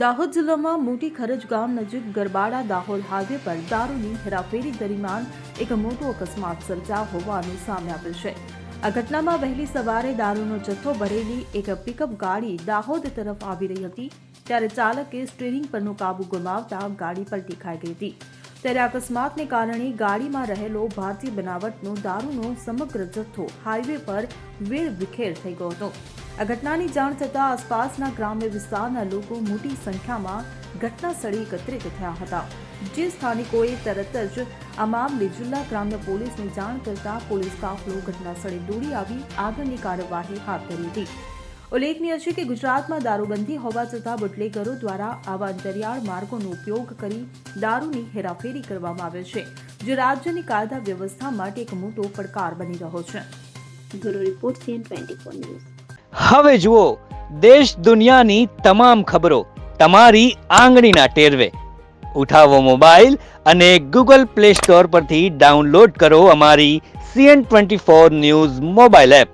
દાહોદ જિલ્લામાં મોટી ખરજ ગામ નજીક ગરબાડા દાહોદ હાઈવે પર દારૂની હેરાફેરી દરમિયાન એક મોટો અકસ્માત સર્જાયો હોવાનું સામે આવ્યું છે। આ ઘટનામાં વહેલી સવારે દારૂનો જથ્થો ભરેલી એક પિકઅપ ગાડી દાહોદ તરફ આવી રહી હતી ત્યારે ચાલકે સ્ટીયરિંગ પરનો કાબુ ગુમાવતા ગાડી પલટી ખાઈ ગઈ હતી। ત્યારે અકસ્માતને કારણે ગાડીમાં રહેલો ભારતીય બનાવટનો દારૂનો સમગ્ર જથ્થો હાઈવે પર વેરવિખેર થઈ ગયો હતો। આ ઘટનાની જાણ થતાં આસપાસના ગ્રામ્ય વિસ્તારના લોકો મોટી સંખ્યામાં ઘટના સ્થળે એકત્રિત થયા હતા। જે સ્થાનિકોએ તરત જ આ મામલે જિલ્લા ગ્રામ્ય પોલીસને જાણ કરતા પોલીસ કાફલો ઘટના સ્થળે દોડી આવી આગળની કાર્યવાહી હાથ ધરી હતી। ઉલ્લેખનીય છે કે ગુજરાતમાં દારૂબંધી હોવા છતાં બુટલેગરો દ્વારા આવા અંતરિયાળ માર્ગોનો ઉપયોગ કરી દારૂની હેરાફેરી કરવામાં આવે છે, જે રાજ્યની કાયદા વ્યવસ્થા માટે એક મોટો પડકાર બની રહ્યો છે। Bureau report CN24 news. હવે જુઓ દેશ દુનિયાની તમામ ખબરો તમારી આંગળીના ટેરવે। ઉઠાવો મોબાઈલ અને Google Play Store પરથી ડાઉનલોડ કરો અમારી CN24 ન્યૂઝ મોબાઈલ એપ।